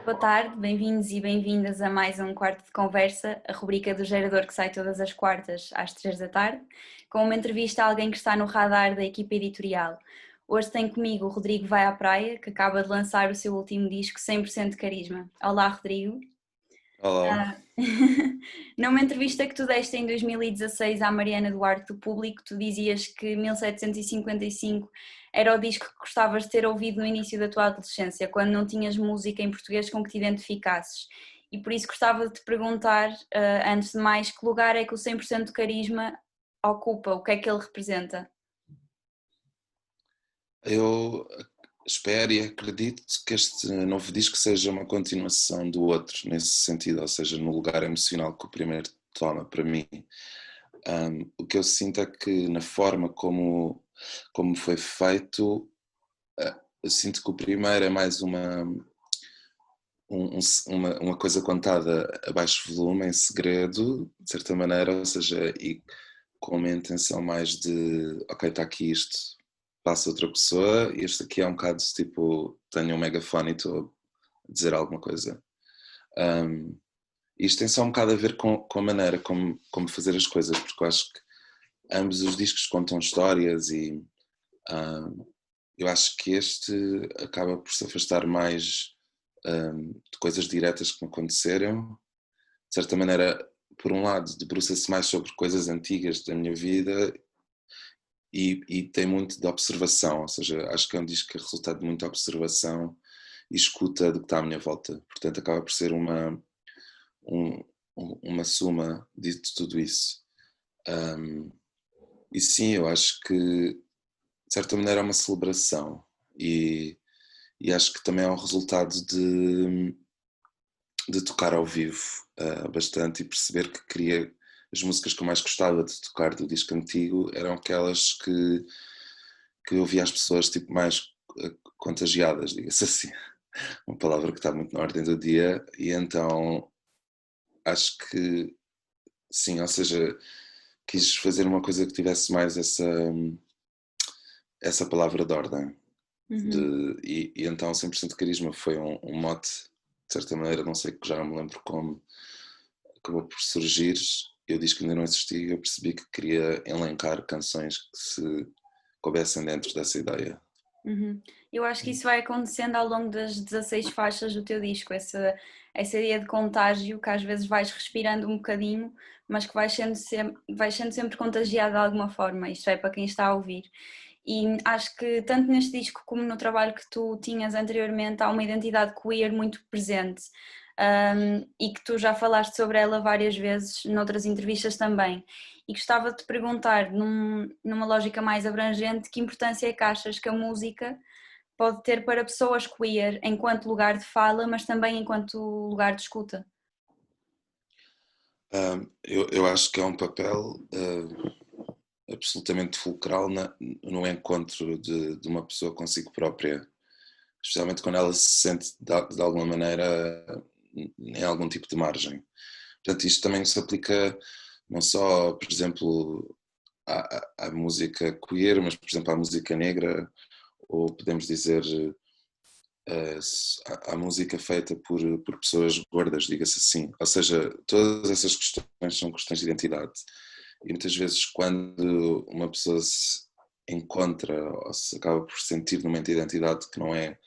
Boa tarde, bem-vindos e bem-vindas a mais um Quarto de Conversa, a rubrica do Gerador que sai todas as quartas às 3 da tarde, com uma entrevista a alguém que está no radar da equipa editorial. Hoje tem comigo o Rodrigo Vai à Praia, que acaba de lançar o seu último disco 100% de Carisma. Olá, Rodrigo. Olá. Numa entrevista que tu deste em 2016 à Mariana Duarte do Público, tu dizias que 1755 era o disco que gostavas de ter ouvido no início da tua adolescência, quando não tinhas música em português com que te identificasses. E por isso gostava de te perguntar, antes de mais, que lugar é que o 100% de Carisma ocupa? O que é que ele representa? Eu espero e acredito que este novo disco seja uma continuação do outro, nesse sentido, ou seja, no lugar emocional que o primeiro toma para mim. O que eu sinto é que na forma como foi feito, eu sinto que o primeiro é mais uma coisa contada a baixo volume, em segredo, de certa maneira, ou seja, e com uma intenção mais de, ok, está aqui isto, passa outra pessoa, e este aqui é um bocado tipo, tenho um megafone e estou a dizer alguma coisa. Isto tem só um bocado a ver com a maneira como fazer as coisas, porque eu acho que ambos os discos contam histórias e eu acho que este acaba por se afastar mais de coisas diretas que me aconteceram. De certa maneira, por um lado, debruça-se mais sobre coisas antigas da minha vida e tem muito de observação, ou seja, acho que é um disco que é resultado de muita observação e escuta do que está à minha volta. Portanto, acaba por ser um, uma soma de tudo isso. E sim, eu acho que, de certa maneira, é uma celebração e acho que também é um resultado de tocar ao vivo bastante e perceber que queria as músicas que eu mais gostava de tocar do disco antigo eram aquelas que eu via as pessoas tipo mais contagiadas, diga-se assim, uma palavra que está muito na ordem do dia, e então acho que sim, ou seja, quis fazer uma coisa que tivesse mais essa palavra de ordem. Uhum. E então 100% de Carisma foi um mote, de certa maneira, não sei, que já não me lembro como acabou por surgir. Eu disse que ainda não existia, eu percebi que queria elencar canções que se coubessem dentro dessa ideia. Uhum. Eu acho que isso vai acontecendo ao longo das 16 faixas do teu disco, essa ideia de contágio que às vezes vais respirando um bocadinho, mas que vais sendo sempre contagiado de alguma forma, isto é, para quem está a ouvir. E acho que tanto neste disco como no trabalho que tu tinhas anteriormente há uma identidade queer muito presente, e que tu já falaste sobre ela várias vezes noutras entrevistas também. E gostava de te perguntar, numa lógica mais abrangente, que importância é que achas que a música pode ter para pessoas queer enquanto lugar de fala, mas também enquanto lugar de escuta? Eu acho que é um papel absolutamente fulcral no encontro de uma pessoa consigo própria, especialmente quando ela se sente de alguma maneira em algum tipo de margem. Portanto, isto também se aplica não só, por exemplo, à música queer, mas, por exemplo, à música negra, ou podemos dizer à música feita por pessoas gordas, diga-se assim. Ou seja, todas essas questões são questões de identidade. E muitas vezes, quando uma pessoa se encontra ou se acaba por sentir numa identidade que não é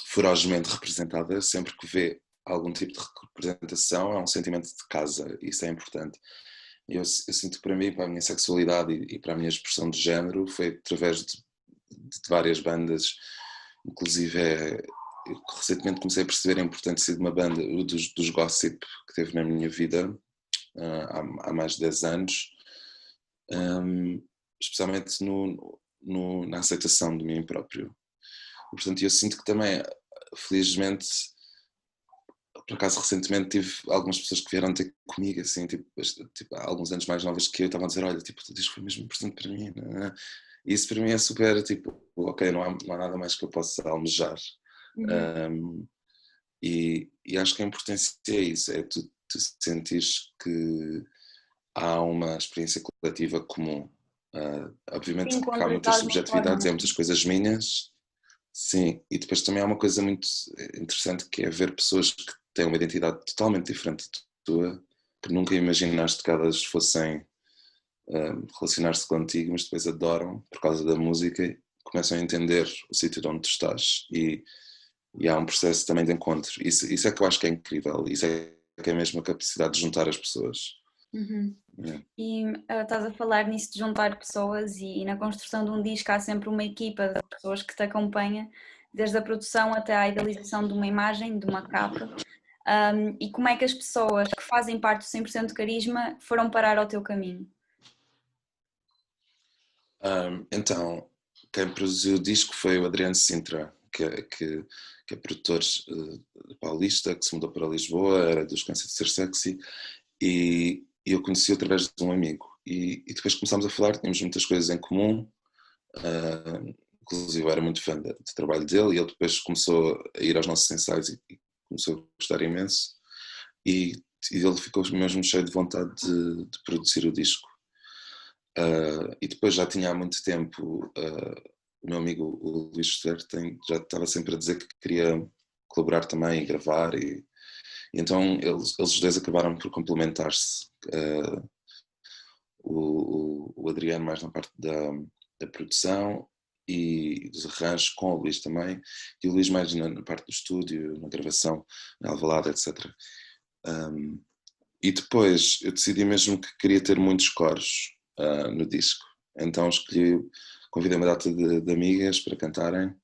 ferozmente representada, sempre que vê algum tipo de representação, é um sentimento de casa, isso é importante. Eu sinto que para mim, para a minha sexualidade e para a minha expressão de género, foi através de várias bandas, inclusive eu recentemente comecei a perceber a importância de uma banda, dos Gossip, que teve na minha vida há mais de 10 anos, especialmente na aceitação de mim próprio. E, portanto, eu sinto que também, felizmente, por acaso recentemente tive algumas pessoas que vieram ter comigo, assim, tipo, há alguns anos mais novas que eu, estavam a dizer, olha, tipo, o disco foi mesmo importante para mim, não é? E isso para mim é super, tipo, ok, não há nada mais que eu possa almejar. Uhum. Um, e acho que a importância é isso, é tu sentires que há uma experiência coletiva comum. Obviamente Sim, que há encontras de muitas alguma subjetividades forma. e há muitas coisas minhas, sim, e depois também há uma coisa muito interessante que é ver pessoas que têm uma identidade totalmente diferente da tua, que nunca imaginaste que elas fossem relacionar-se contigo, mas depois adoram por causa da música, começam a entender o sítio de onde tu estás e há um processo também de encontro. Isso é que eu acho que é incrível, isso é que é mesmo a capacidade de juntar as pessoas. Uhum. Yeah. E estás a falar nisso de juntar pessoas e na construção de um disco há sempre uma equipa de pessoas que te acompanha, desde a produção até à idealização de uma imagem, de uma capa. E como é que as pessoas que fazem parte do 100% de Carisma foram parar ao teu caminho? Então, quem produziu o disco foi o Adriano Sintra, que é produtor paulista, que se mudou para Lisboa, era dos Cansa de Ser Sexy, e eu conheci através de um amigo. E depois começámos a falar, tínhamos muitas coisas em comum, inclusive eu era muito fã do trabalho dele, e ele depois começou a ir aos nossos ensaios e começou a gostar imenso, e, e ele ficou mesmo cheio de vontade de produzir o disco. E depois já tinha há muito tempo, o meu amigo o Luís Fer já estava sempre a dizer que queria colaborar também e gravar, e então eles os dois acabaram por complementar-se. O Adriano mais na parte da produção e dos arranjos, com o Luís também, e o Luís mais na parte do estúdio, na gravação, na Alvalade, etc. E depois eu decidi mesmo que queria ter muitos coros no disco, então convidei uma data de amigas para cantarem,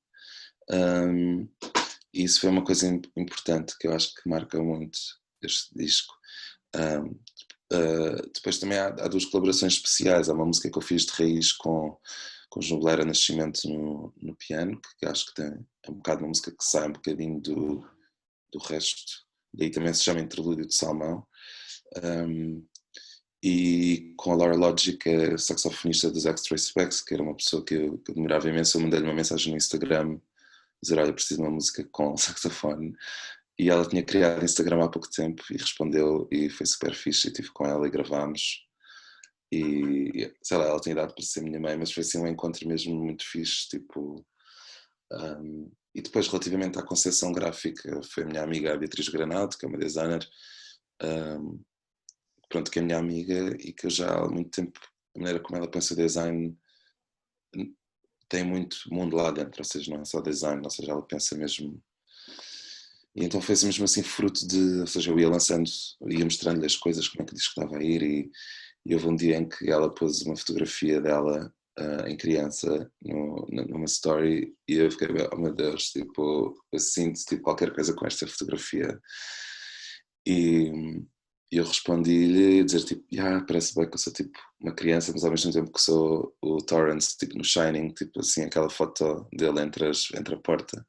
e isso foi uma coisa importante que eu acho que marca muito este disco. Depois também há duas colaborações especiais. Há uma música que eu fiz de raiz com o João Blair Nascimento no piano, que acho que é um bocado uma música que sai um bocadinho do resto, daí também se chama Interlúdio de Salmão. E com a Laura Logic, que é saxofonista dos Extra Specs, que era uma pessoa que eu admirava imenso. Eu mandei-lhe uma mensagem no Instagram dizer: olha, preciso de uma música com saxofone. E ela tinha criado Instagram há pouco tempo e respondeu, e foi super fixe. Eu estive com ela e gravámos. E sei lá, ela tinha idade para ser minha mãe, mas foi assim um encontro mesmo muito fixe. Tipo, e depois, relativamente à concepção gráfica, foi a minha amiga a Beatriz Granado, que é uma designer, pronto, que é minha amiga e que eu já há muito tempo, a maneira como ela pensa design tem muito mundo lá dentro, ou seja, não é só design, ou seja, ela pensa mesmo. E então foi mesmo assim fruto de, ou seja, eu ia lançando, ia mostrando-lhe as coisas, como é que o disco estava a ir, e houve um dia em que ela pôs uma fotografia dela em criança numa story, e eu fiquei, oh meu Deus, tipo, eu sinto tipo, qualquer coisa com esta fotografia. E eu respondi-lhe a dizer tipo, parece bem que eu sou tipo uma criança, mas ao mesmo tempo que sou o Torrance, tipo no Shining, tipo assim, aquela foto dele entre a porta.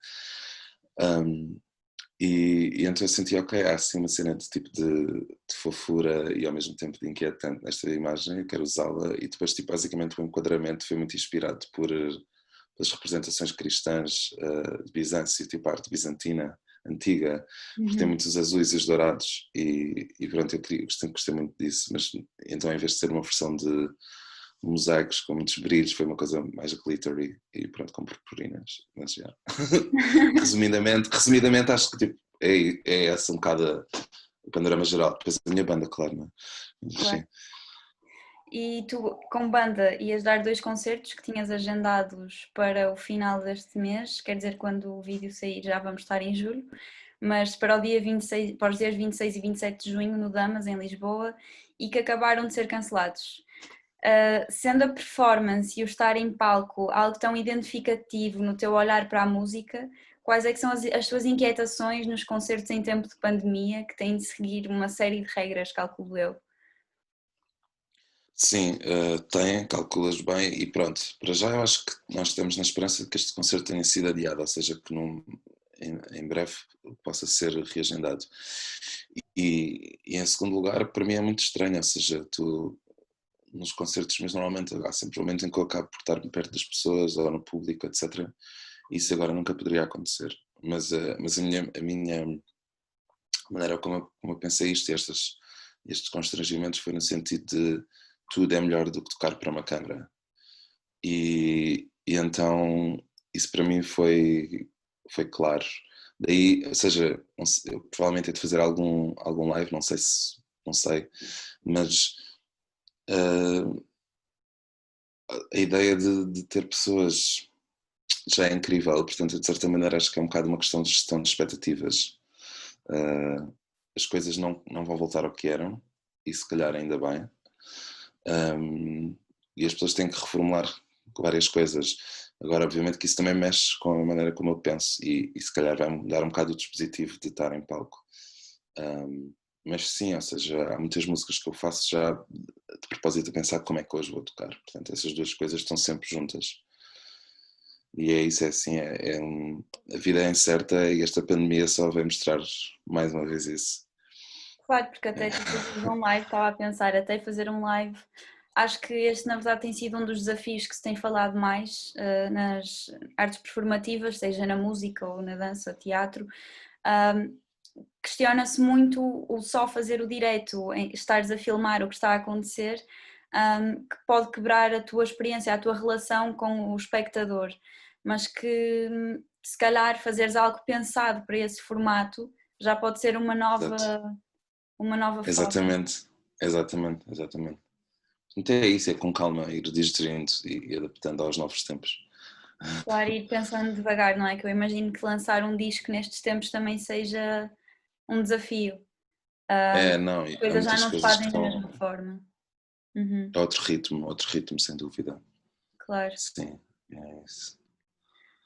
E então eu senti, ok, há assim uma cena de tipo de fofura e ao mesmo tempo de inquietante nesta imagem, eu quero usá-la. E depois, tipo, basicamente o enquadramento foi muito inspirado pelas representações cristãs de Bizâncio, tipo a arte bizantina antiga, porque tem muitos azuis e os dourados, e pronto, gostei muito disso, mas então em vez de ser uma versão de mosaicos com muitos brilhos, foi uma coisa mais glittery e pronto, com purpurinas, mas já. resumidamente acho que tipo, é esse um bocado o panorama geral, depois a minha banda, claro, não é? Mas, Claro. sim. E tu, com banda, ias dar 2 concertos que tinhas agendados para o final deste mês, quer dizer, quando o vídeo sair já vamos estar em julho, mas para o dia 26, para os dias 26 e 27 de junho no Damas, em Lisboa, e que acabaram de ser cancelados. Sendo a performance e o estar em palco algo tão identificativo no teu olhar para a música, quais é que são as tuas inquietações nos concertos em tempo de pandemia, que têm de seguir uma série de regras, calculo eu? Sim, tem, calculas bem e pronto. Para já eu acho que nós estamos na esperança de que este concerto tenha sido adiado, ou seja, que em breve possa ser reagendado. E em segundo lugar, para mim é muito estranho, ou seja, tu nos concertos, mas normalmente há sempre um momento em que eu acabo por estar perto das pessoas ou no público, etc. Isso agora nunca poderia acontecer. Mas a minha maneira como eu pensei isto, estes constrangimentos, foi no sentido de tudo é melhor do que tocar para uma câmara. e então isso para mim foi claro. Daí, ou seja, eu provavelmente hei de fazer algum live, não sei, mas a ideia de ter pessoas já é incrível, portanto, de certa maneira acho que é um bocado uma questão de gestão de expectativas. As coisas não vão voltar ao que eram, e se calhar ainda bem, e as pessoas têm que reformular várias coisas. Agora, obviamente que isso também mexe com a maneira como eu penso, e se calhar vai mudar um bocado o dispositivo de estar em palco. Mas sim, ou seja, há muitas músicas que eu faço já de propósito a pensar como é que hoje vou tocar. Portanto, essas duas coisas estão sempre juntas. E é isso, é assim, a vida é incerta e esta pandemia só vai mostrar mais uma vez isso. Claro, porque até tu fazeres um live, estava a pensar, até fazer um live, acho que este na verdade tem sido um dos desafios que se tem falado mais nas artes performativas, seja na música ou na dança, teatro. Questiona-se muito o só fazer o direito, estares a filmar o que está a acontecer, que pode quebrar a tua experiência, a tua relação com o espectador, mas que se calhar fazeres algo pensado para esse formato já pode ser uma nova forma. Exatamente. Então é isso, é com calma, ir digerindo e adaptando aos novos tempos. Claro, ir pensando devagar, não é? Que eu imagino que lançar um disco nestes tempos também seja um desafio. Não, As há coisas já muitas não se coisas que fazem da estão. mesma forma. Uhum, É outro ritmo, sem dúvida. claro. Sim, é isso.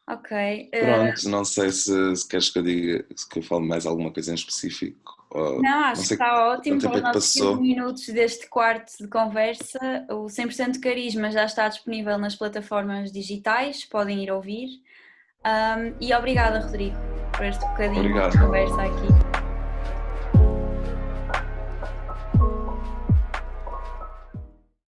Ok. Pronto, não sei se queres que eu diga, que eu fale mais alguma coisa em específico. Ou, Não, não acho que sei está ótimo quanto tempo para é os que nossos 15 passou. minutos deste quarto de conversa. O 100% Carisma já está disponível nas plataformas digitais, podem ir ouvir. E obrigada, Rodrigo, por este bocadinho de Obrigado. conversa aqui.